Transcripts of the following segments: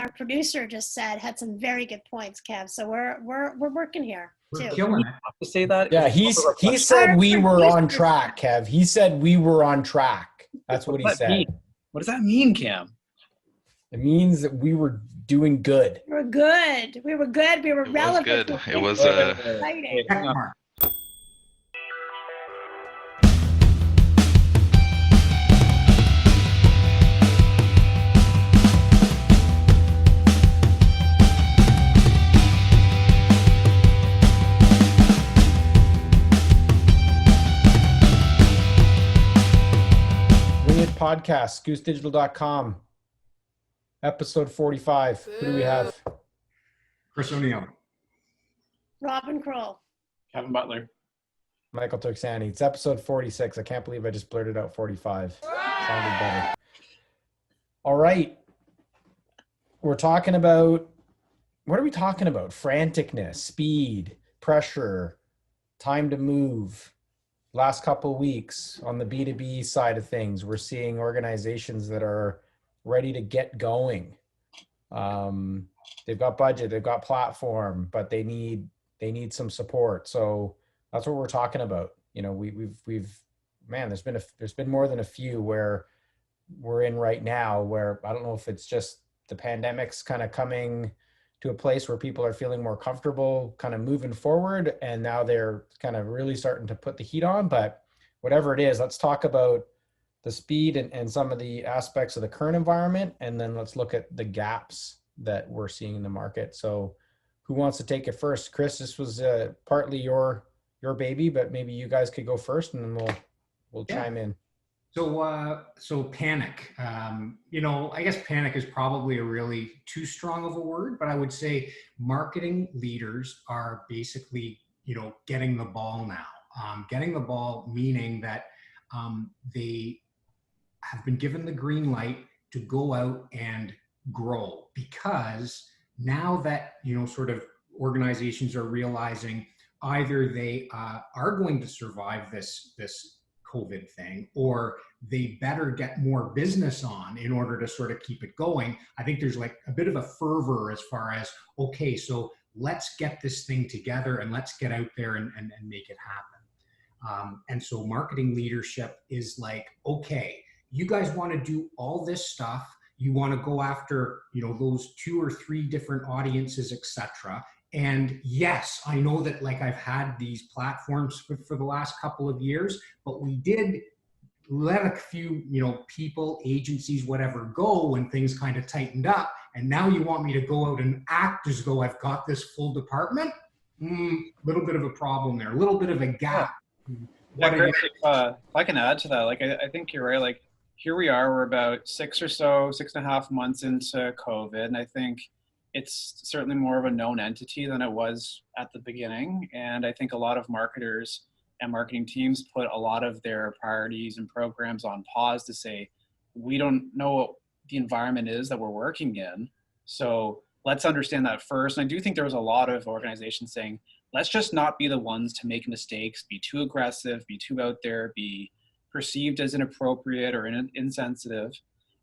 our producer just said had some very good points, Kev. So we're working here We're too. killing it. To say that. Yeah, he said we were on track, Kev. He said we were on track. That's what he said. What does that mean, Cam? It means that we were doing good. We were good. We were good. We were relevant. It was exciting. Check mark. Podcast, goosedigital.com, episode 45. Who do we have? Chris O'Neill. Robin Kroll. Kevin Butler. Michael Turksani. It's episode 46. I can't believe I just blurted out 45. Sounded better. All right. We're talking about, what are we talking about? Franticness, speed, pressure, time to move. Last couple of weeks on the B2B side of things, we're seeing organizations that are ready to get going. They've got budget, they've got platform, but they need some support. So that's what we're talking about. You know, we've there's been more than a few where we're in right now where I don't know if it's just the pandemic's kind of coming to a place where people are feeling more comfortable kind of moving forward, and now they're kind of really starting to put the heat on. But whatever it is, let's talk about the speed and some of the aspects of the current environment, and then let's look at the gaps that we're seeing in the market. So who wants to take it first? Chris, this was partly your baby, but maybe you guys could go first, and then we'll chime in. So panic, I guess panic is probably a really too strong of a word, but I would say marketing leaders are basically, getting the ball now. Getting the ball meaning that they have been given the green light to go out and grow, because now that, sort of organizations are realizing either they are going to survive this COVID thing, or they better get more business on in order to sort of keep it going. I think there's like a bit of a fervor as far as, okay, so let's get this thing together and let's get out there and make it happen. And so marketing leadership is like, okay, you guys want to do all this stuff. You want to go after, those 2 or 3 different audiences, etc. And yes, I know that like I've had these platforms for the last couple of years, but we did let a few, people, agencies, whatever, go when things kind of tightened up. And now you want me to go out and act as though I've got this full department? Little bit of a problem there, a little bit of a gap. Yeah, Chris, if I can add to that, like I think you're right. Like here we are, we're about 6.5 months into COVID, and I think it's certainly more of a known entity than it was at the beginning. And I think a lot of marketers and marketing teams put a lot of their priorities and programs on pause to say, we don't know what the environment is that we're working in. So let's understand that first. And I do think there was a lot of organizations saying, let's just not be the ones to make mistakes, be too aggressive, be too out there, be perceived as inappropriate or insensitive.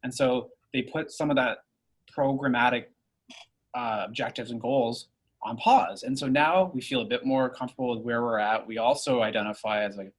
And so they put some of that programmatic objectives and goals on pause. And so now we feel a bit more comfortable with where we're at. We also identify as like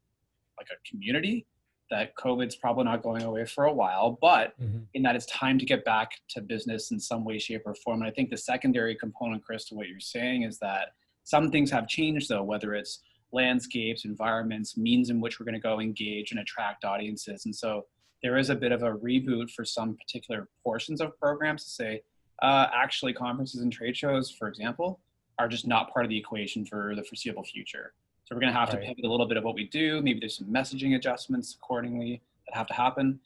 a community that COVID's probably not going away for a while, but in that it's time to get back to business in some way, shape, or form. And I think the secondary component, Chris, to what you're saying is that some things have changed though, whether it's landscapes, environments, means in which we're going to go engage and attract audiences. And so there is a bit of a reboot for some particular portions of programs to say, actually conferences and trade shows, for example, are just not part of the equation for the foreseeable future. So we're going to have to pivot a little bit of what we do. Maybe there's some messaging adjustments accordingly that have to happen.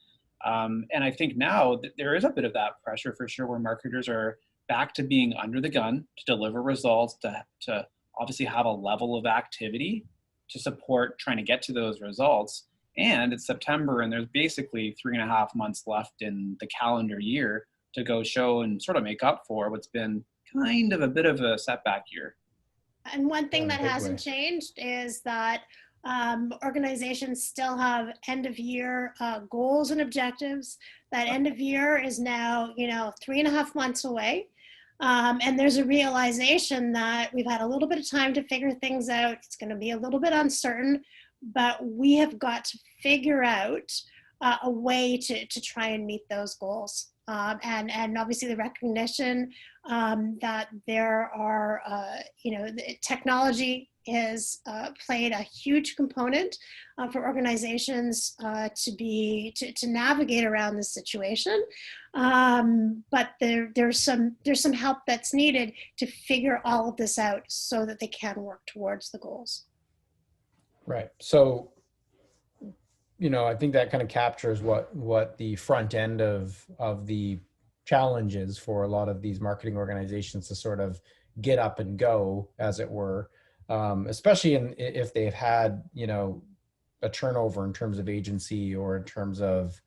And I think now there is a bit of that pressure for sure, where marketers are back to being under the gun to deliver results, to obviously have a level of activity to support trying to get to those results. And it's September, and there's basically 3.5 months left in the calendar year to go show and sort of make up for what's been kind of a bit of a setback year. And one thing that hasn't changed is that Organizations still have end of year goals and objectives. That end of year is now, 3.5 months away. And there's a realization that we've had a little bit of time to figure things out. It's going to be a little bit uncertain, but we have got to figure out a way to try and meet those goals. And obviously the recognition that there are, technology has played a huge component for organizations to navigate around this situation. But there's some help that's needed to figure all of this out so that they can work towards the goals. Right. So, I think that kind of captures what the front end of the challenge is for a lot of these marketing organizations to sort of get up and go, as it were, especially if they've had, a turnover in terms of agency or in terms of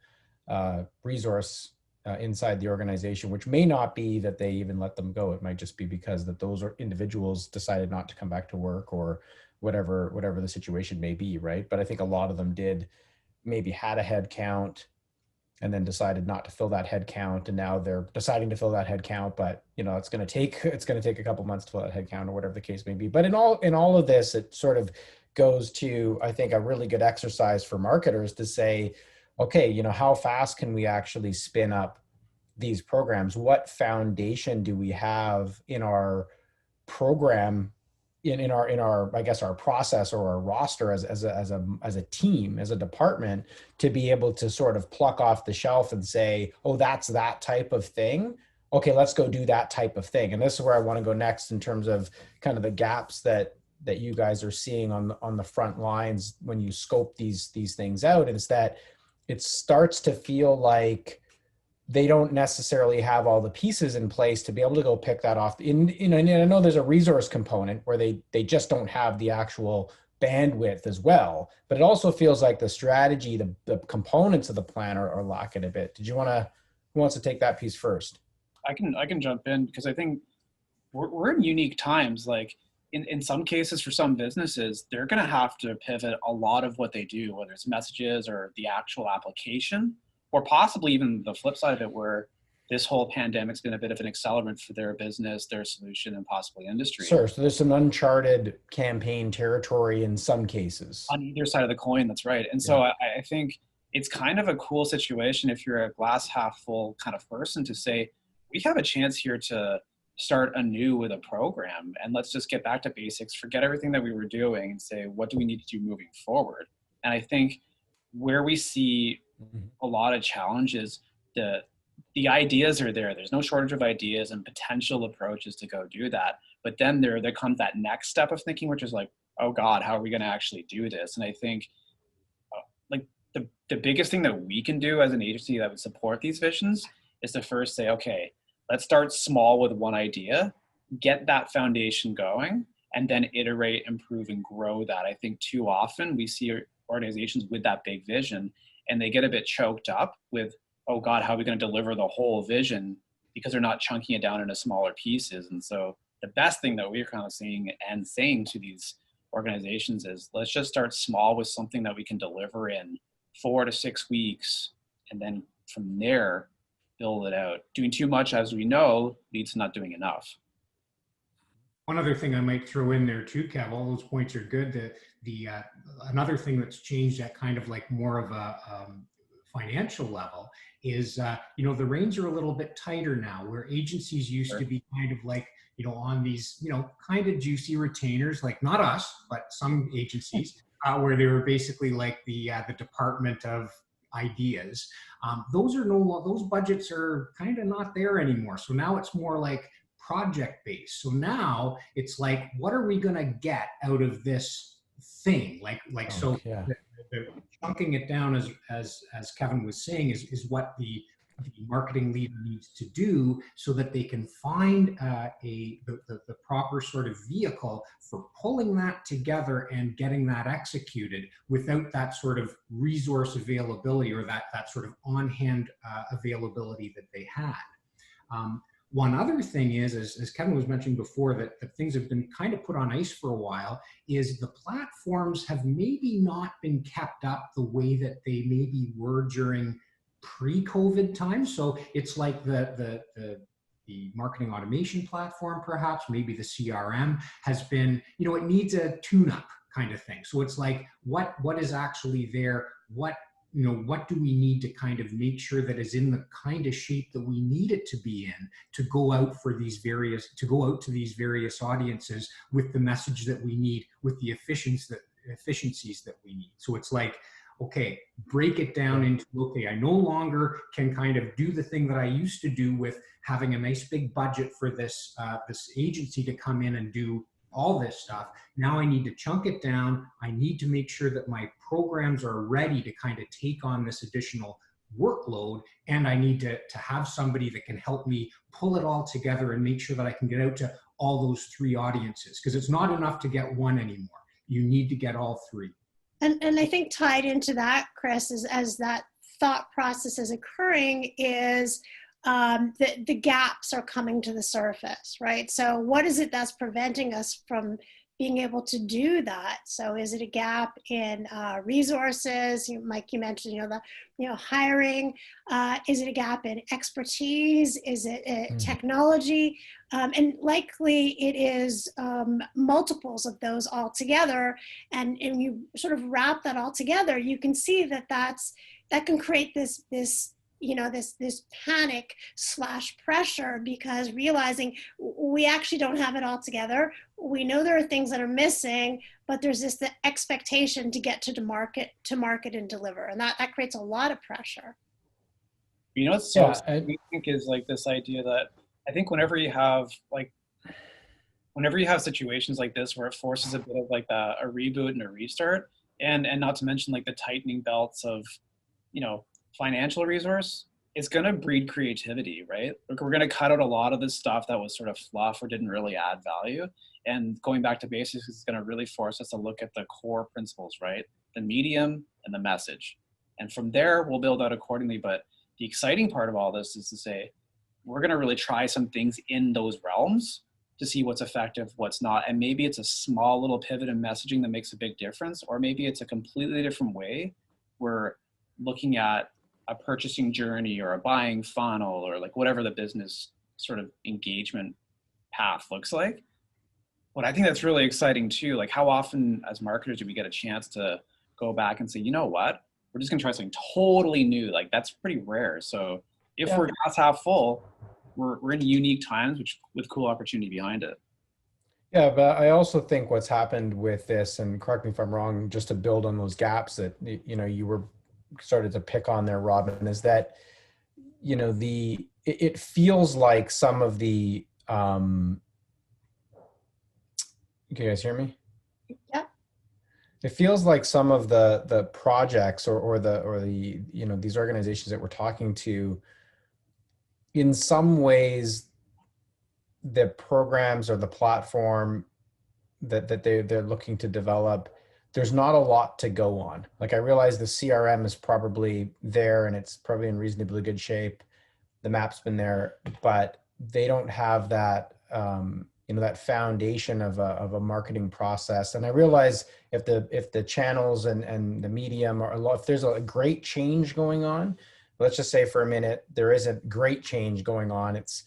resource inside the organization, which may not be that they even let them go. It might just be because that those individuals decided not to come back to work or whatever the situation may be, right? But I think a lot of them did maybe had a head count and then decided not to fill that head count, and now they're deciding to fill that head count, but it's going to take a couple months to fill that head count or whatever the case may be. But in all of this, it sort of goes to, I think, a really good exercise for marketers to say, okay, how fast can we actually spin up these programs? What foundation do we have in our program, in our I guess our process or our roster as a team, as a department, to be able to sort of pluck off the shelf and say, oh, that's that type of thing. Okay, let's go do that type of thing. And this is where I want to go next in terms of kind of the gaps that you guys are seeing on the front lines when you scope these things out, is that it starts to feel like they don't necessarily have all the pieces in place to be able to go pick that off. And I know there's a resource component where they just don't have the actual bandwidth as well, but it also feels like the strategy, the components of the plan are lacking a bit. Who wants to take that piece first? I can jump in, because I think we're in unique times. Like in some cases, for some businesses, they're going to have to pivot a lot of what they do, whether it's messages or the actual application, or possibly even the flip side of it, where this whole pandemic's been a bit of an accelerant for their business, their solution, and possibly industry. Sure. So there's some uncharted campaign territory in some cases. On either side of the coin, that's right. And so I think it's kind of a cool situation if you're a glass half full kind of person to say, we have a chance here to start anew with a program, and let's just get back to basics, forget everything that we were doing, and say, what do we need to do moving forward? And I think where we see a lot of challenges, the ideas are there. There's no shortage of ideas and potential approaches to go do that. But then there comes that next step of thinking, which is like, oh God, how are we going to actually do this? And I think like the biggest thing that we can do as an agency that would support these visions is to first say, okay, let's start small with one idea, get that foundation going, and then iterate, improve, and grow that. I think too often we see organizations with that big vision, and they get a bit choked up with, oh God, how are we going to deliver the whole vision, because they're not chunking it down into smaller pieces. And so the best thing that we're kind of seeing and saying to these organizations is, let's just start small with something that we can deliver in 4 to 6 weeks, and then from there, build it out. Doing too much, as we know, leads to not doing enough. One other thing I might throw in there too, Kev, all those points are good. Another thing that's changed at kind of like more of a financial level is, the reins are a little bit tighter now, where agencies used to be kind of like, on these, kind of juicy retainers, like not us, but some agencies, where they were basically like the department of ideas. Those budgets are kind of not there anymore. So now it's more like project based. So now it's like, what are we going to get out of this thing? The chunking it down, as Kevin was saying, is what the marketing leader needs to do, so that they can find the proper sort of vehicle for pulling that together and getting that executed without that sort of resource availability or that sort of on-hand availability that they had. One other thing is, as Kevin was mentioning before, that things have been kind of put on ice for a while, is the platforms have maybe not been kept up the way that they maybe were during pre-COVID times. So it's like the marketing automation platform, perhaps, maybe the CRM has been, it needs a tune-up kind of thing. So it's like, what is actually there? What do we need to kind of make sure that is in the kind of shape that we need it to be in to go out to these various audiences with the message that we need, with the efficiencies that we need. So it's like, okay, break it down into, okay, I no longer can kind of do the thing that I used to do with having a nice big budget for this agency to come in and do all this stuff. Now I need to chunk it down. I need to make sure that my programs are ready to kind of take on this additional workload. And I need to have somebody that can help me pull it all together and make sure that I can get out to all those three audiences. Because it's not enough to get one anymore. You need to get all three. And I think tied into that, Chris, is as that thought process is occurring is the gaps are coming to the surface, right? So what is it that's preventing us from being able to do that? So is it a gap in resources? Mike, you mentioned, hiring. Is it a gap in expertise? Is it technology? And likely it is multiples of those all together. And you sort of wrap that all together, you can see that that can create this panic / pressure, because realizing we actually don't have it all together. We know there are things that are missing, but there's the expectation to get to market and deliver. And that creates a lot of pressure. I think is like this idea that I think whenever you have situations like this where it forces a bit of like a reboot and a restart, and not to mention like the tightening belts of, financial resource, it's going to breed creativity, right? We're going to cut out a lot of this stuff that was sort of fluff or didn't really add value. And going back to basics is going to really force us to look at the core principles, right? The medium and the message. And from there, we'll build out accordingly. But the exciting part of all this is to say, we're going to really try some things in those realms to see what's effective, what's not. And maybe it's a small little pivot in messaging that makes a big difference, or maybe it's a completely different way. We're looking at a purchasing journey or a buying funnel or like whatever the business sort of engagement path looks like. But I think that's really exciting too. Like, how often as marketers do we get a chance to go back and say, you know what, we're just gonna try something totally new? Like, that's pretty rare. So if we're glass half full, we're in unique times, with cool opportunity behind it. Yeah, but I also think what's happened with this, and correct me if I'm wrong, just to build on those gaps that you were started to pick on there, Robin, is that it feels like some of the can you guys hear me? Yeah. It feels like some of the projects or the these organizations that we're talking to, in some ways the programs or the platform that they're looking to develop, there's not a lot to go on. Like, I realize the CRM is probably there and it's probably in reasonably good shape. The map's been there, but they don't have that, that foundation of a marketing process. And I realize if the channels and the medium if there's a great change going on, let's just say for a minute, there isn't great change going on. It's,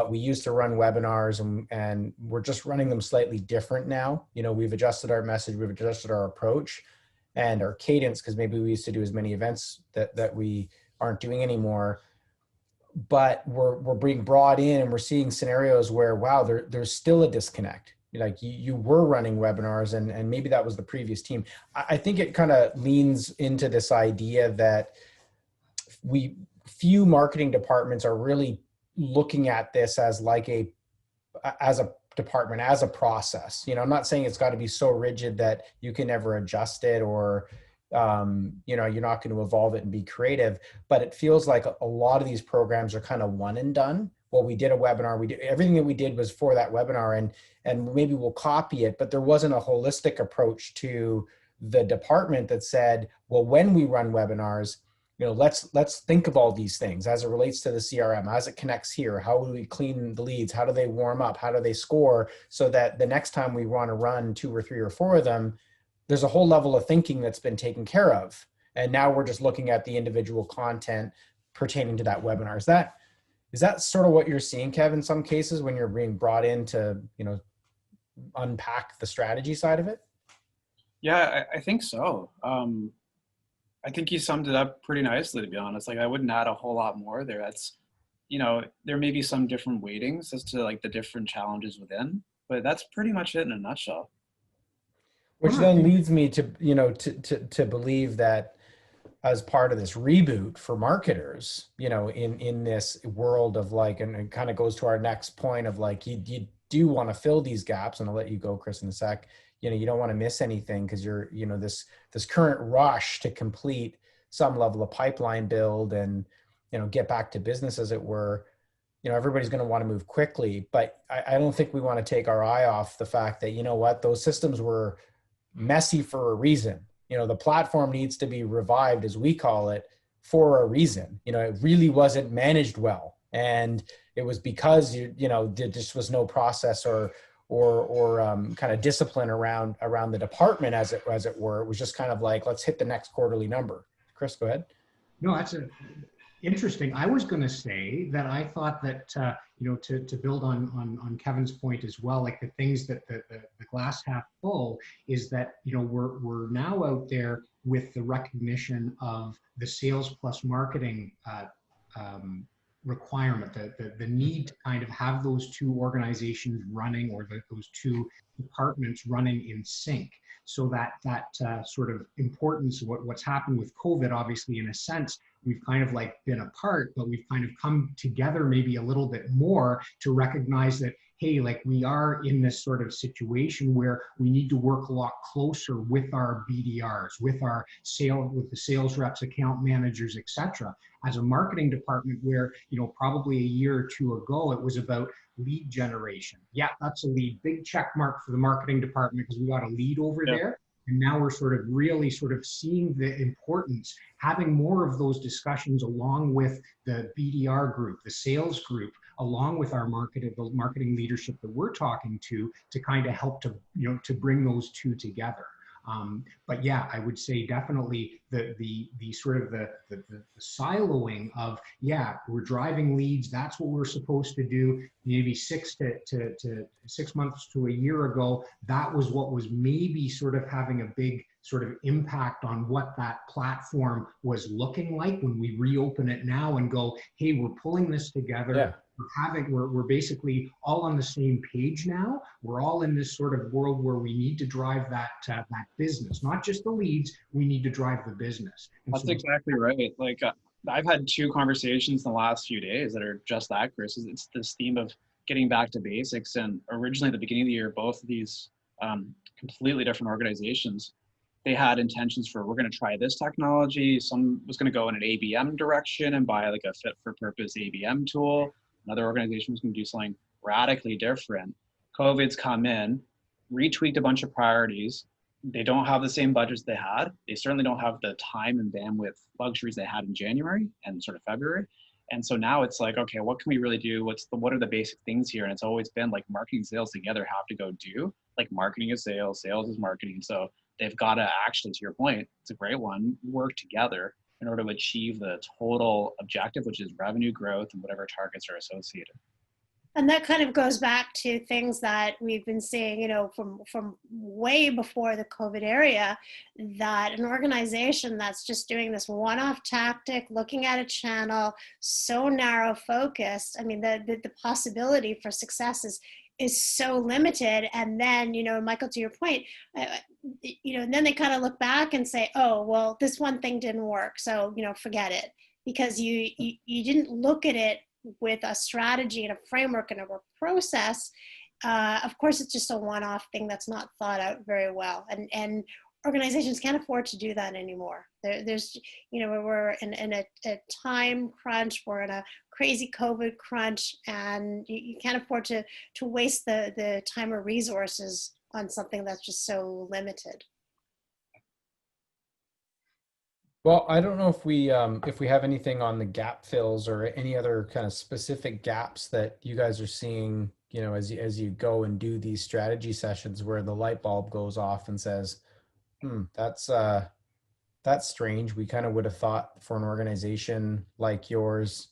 we used to run webinars and we're just running them slightly different now. We've adjusted our message, we've adjusted our approach and our cadence, because maybe we used to do as many events that we aren't doing anymore. But we're being brought in and we're seeing scenarios where, wow, there's still a disconnect. Like, you were running webinars and maybe that was the previous team. I think it kind of leans into this idea that few marketing departments are really looking at this as as a department, as a process. I'm not saying it's got to be so rigid that you can never adjust it or you're not going to evolve it and be creative, but it feels like a lot of these programs are kind of one and done. Well, we did a webinar, everything that we did was for that webinar, and maybe we'll copy it, but there wasn't a holistic approach to the department that said, well, when we run webinars, let's think of all these things as it relates to the CRM, as it connects here. How do we clean the leads? How do they warm up? How do they score? So that the next time we want to run 2 or 3 or 4 of them, there's a whole level of thinking that's been taken care of. And now we're just looking at the individual content pertaining to that webinar. Is that sort of what you're seeing, Kev, in some cases when you're being brought in to, unpack the strategy side of it? Yeah, I think so. I think you summed it up pretty nicely, to be honest. Like, I wouldn't add a whole lot more there. That's, there may be some different weightings as to like the different challenges within, but that's pretty much it in a nutshell. Which then leads me to, to believe that as part of this reboot for marketers, in this world of like, and it kind of goes to our next point of like, you do want to fill these gaps, and I'll let you go, Chris, in a sec. You don't want to miss anything because you're, this current rush to complete some level of pipeline build and, get back to business, as it were. Everybody's going to want to move quickly, but I don't think we want to take our eye off the fact that, those systems were messy for a reason. The platform needs to be revived, as we call it, for a reason. It really wasn't managed well. And it was because, there just was no process or kind of discipline around the department, as it were. It was just kind of like, let's hit the next quarterly number. Chris, go ahead. No, that's interesting. I was going to say that I thought that, to build on Kevin's point as well, like the things that the glass half full is that, we're now out there with the recognition of the sales plus marketing requirement, the need to kind of have those two organizations running, or those two departments running in sync. So that sort of importance, what's happened with COVID, obviously, in a sense, we've kind of like been apart, but we've kind of come together maybe a little bit more to recognize that, hey, like we are in this sort of situation where we need to work a lot closer with our BDRs, with the sales reps, account managers, etc. As a marketing department where, probably a year or two ago, it was about lead generation. Yeah, that's a lead. Big check mark for the marketing department because we got a lead over there. And now we're sort of really sort of seeing the importance, having more of those discussions along with the BDR group, the sales group, along with our the marketing leadership that we're talking to kind of help to, to bring those two together. But yeah, I would say definitely the sort of the siloing of, yeah, we're driving leads. That's what we're supposed to do. Maybe 6 months to a year ago, that was what was maybe sort of having a big sort of impact on what that platform was looking like. When we reopen it now and go, hey, we're pulling this together. Yeah. We're basically all on the same page now. We're all in this sort of world where we need to drive that business, not just the leads. We need to drive the business. And that's exactly right. Like I've had 2 conversations in the last few days that are just that, Chris. It's this theme of getting back to basics. And originally at the beginning of the year, both of these completely different organizations, they had intentions for, we're going to try this technology. Some was going to go in an ABM direction and buy like a fit for purpose ABM tool. Another organization was going to do something radically different. COVID's come in, retweaked a bunch of priorities. They don't have the same budgets they had. They certainly don't have the time and bandwidth luxuries they had in January and sort of February. And so now it's like, okay, what can we really do? What are the basic things here? And it's always been like marketing, sales together have to go do. Like marketing is sales, sales is marketing. So they've got to actually, to your point, it's a great one, work together in order to achieve the total objective, which is revenue growth and whatever targets are associated. And that kind of goes back to things that we've been seeing, from way before the COVID era, that an organization that's just doing this one-off tactic, looking at a channel, so narrow focused, I mean, the possibility for success is so limited. And then, Michael, to your point, and then they kind of look back and say, oh, well, this one thing didn't work. So, forget it, because you didn't look at it with a strategy and a framework and a process. Of course, it's just a one-off thing that's not thought out very well. And organizations can't afford to do that anymore. There's, we're in a time crunch, we're in a crazy COVID crunch, and you can't afford to waste the time or resources on something that's just so limited. Well, I don't know if we have anything on the gap fills or any other kind of specific gaps that you guys are seeing, as you go and do these strategy sessions where the light bulb goes off and says, that's strange. We kind of would have thought for an organization like yours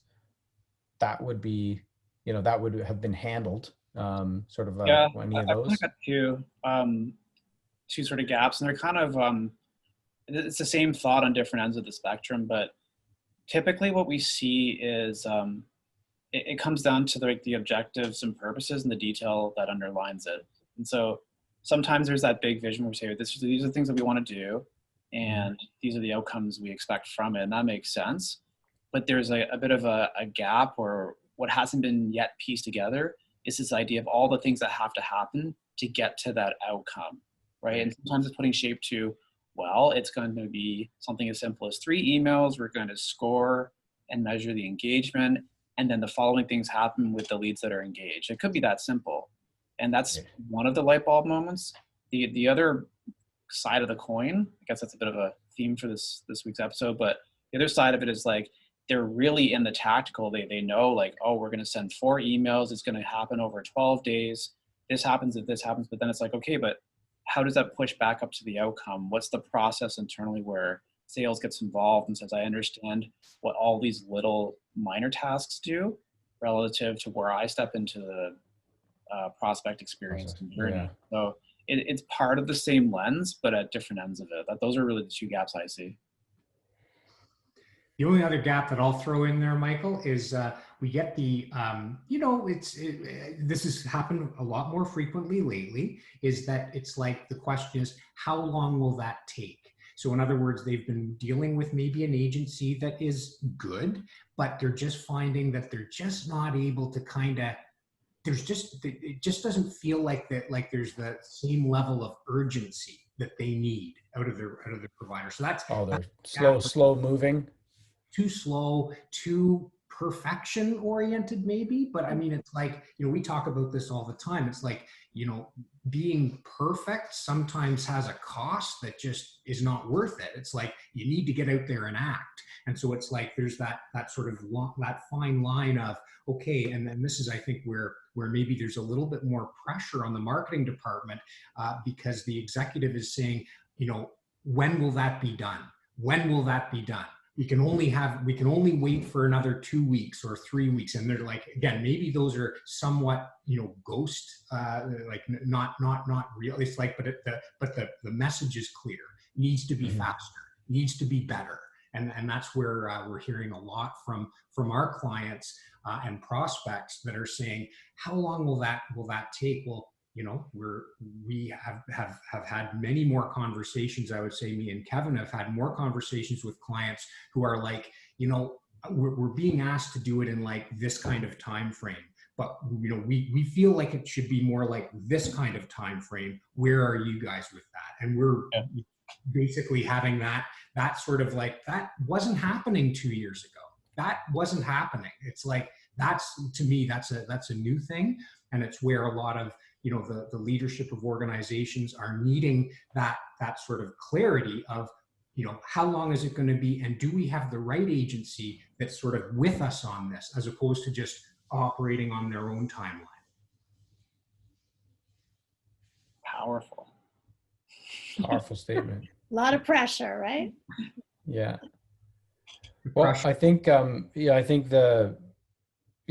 that would be, that would have been handled. Sort of Yeah, any of I've kind of those. got two sort of gaps, and they're kind of it's the same thought on different ends of the spectrum. But typically, what we see is it comes down to the objectives and purposes and the detail that underlines it. And so sometimes there's that big vision where we say, these are the things that we want to do, and these are the outcomes we expect from it, and that makes sense. But there's a bit of a gap, or what hasn't been yet pieced together is this idea of all the things that have to happen to get to that outcome, right? And sometimes it's putting shape to, well, it's going to be something as simple as 3 emails. We're going to score and measure the engagement, and then the following things happen with the leads that are engaged. It could be that simple. And that's one of the light bulb moments. The other side of the coin, I guess that's a bit of a theme for this week's episode, but the other side of it is like, they're really in the tactical. They know like, oh, we're going to send 4 emails. It's going to happen over 12 days. This happens if this happens. But then it's like, okay, but how does that push back up to the outcome? What's the process internally where sales gets involved and says, I understand what all these little minor tasks do relative to where I step into the prospect experience and journey. Yeah. So it's part of the same lens, but at different ends of it. Those are really the 2 gaps I see. The only other gap that I'll throw in there, Michael, is we get the, this has happened a lot more frequently lately, is that it's like the question is, how long will that take? So in other words, they've been dealing with maybe an agency that is good, but they're just finding that they're just not able to it just doesn't feel like that, like there's the same level of urgency that they need out of their provider. So They're slow moving. Too slow, too perfection oriented maybe. But I mean, it's like, we talk about this all the time. It's like, being perfect sometimes has a cost that just is not worth it. It's like, you need to get out there and act. And so it's like, there's that sort of that fine line of, okay, and then this is, I think, where maybe there's a little bit more pressure on the marketing department because the executive is saying, when will that be done? When will that be done? We can only wait for another 2 weeks or 3 weeks. And they're like, again, maybe those are somewhat, ghost, like not real. It's like, but the message is clear. Needs to be faster, needs to be better. And that's where we're hearing a lot from our clients and prospects that are saying, how long will that take? Well, we have had many more conversations. I would say me and Kevin have had more conversations with clients who are like, we're being asked to do it in like this kind of time frame, but we feel like it should be more like this kind of time frame. Where are you guys with that? And we're basically having that sort of like, that wasn't happening 2 years ago. That wasn't happening. It's like, to me, that's a new thing. And it's where a lot of, the leadership of organizations are needing that sort of clarity of, how long is it going to be? And do we have the right agency that's sort of with us on this, as opposed to just operating on their own timeline? Powerful statement. A lot of pressure, right? Yeah. Well, I think,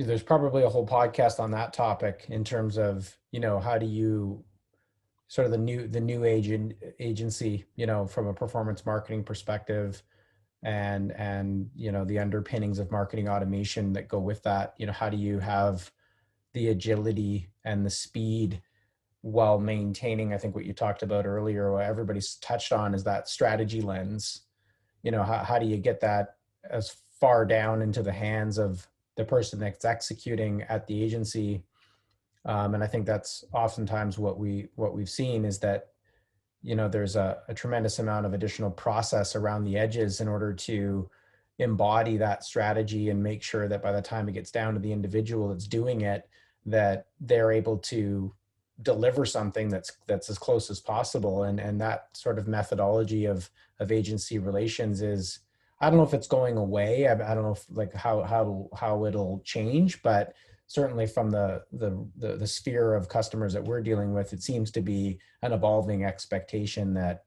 there's probably a whole podcast on that topic in terms of, how do you sort of the new age agency, from a performance marketing perspective and, the underpinnings of marketing automation that go with that. How do you have the agility and the speed while maintaining, I think what you talked about earlier, what everybody's touched on is that strategy lens. How do you get that as far down into the hands of the person that's executing at the agency? And I think that's oftentimes what we've seen is that, there's a tremendous amount of additional process around the edges in order to embody that strategy and make sure that by the time it gets down to the individual that's doing it, that they're able to deliver something that's as close as possible. And that sort of methodology of agency relations is I don't know if it's going away. I don't know if like how it'll change, but certainly from the sphere of customers that we're dealing with, it seems to be an evolving expectation that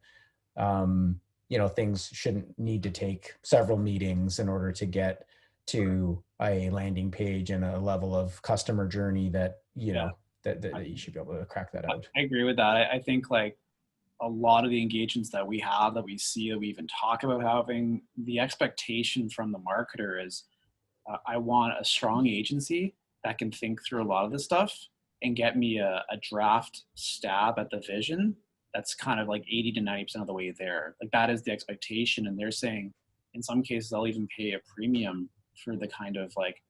things shouldn't need to take several meetings in order to get to a landing page and a level of customer journey that that you should be able to crack that out. I agree with that. I think like a lot of the engagements that we have, that we see, that we even talk about having, the expectation from the marketer is I want a strong agency that can think through a lot of this stuff and get me a draft stab at the vision that's kind of like 80 to 90% of the way there. Like that is the expectation. And they're saying in some cases, I'll even pay a premium for the kind of like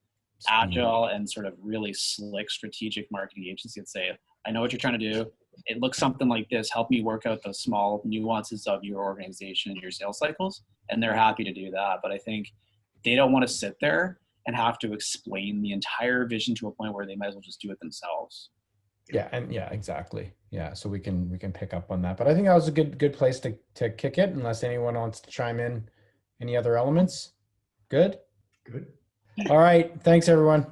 agile and sort of really slick strategic marketing agency that say, I know what you're trying to do. It looks something like this. Help me work out the small nuances of your organization and your sales cycles. And they're happy to do that. But I think they don't want to sit there and have to explain the entire vision to a point where they might as well just do it themselves. Yeah, and yeah, exactly. Yeah, so we can pick up on that. But I think that was a good place to kick it, unless anyone wants to chime in any other elements. Good? Good. All right. Thanks, everyone.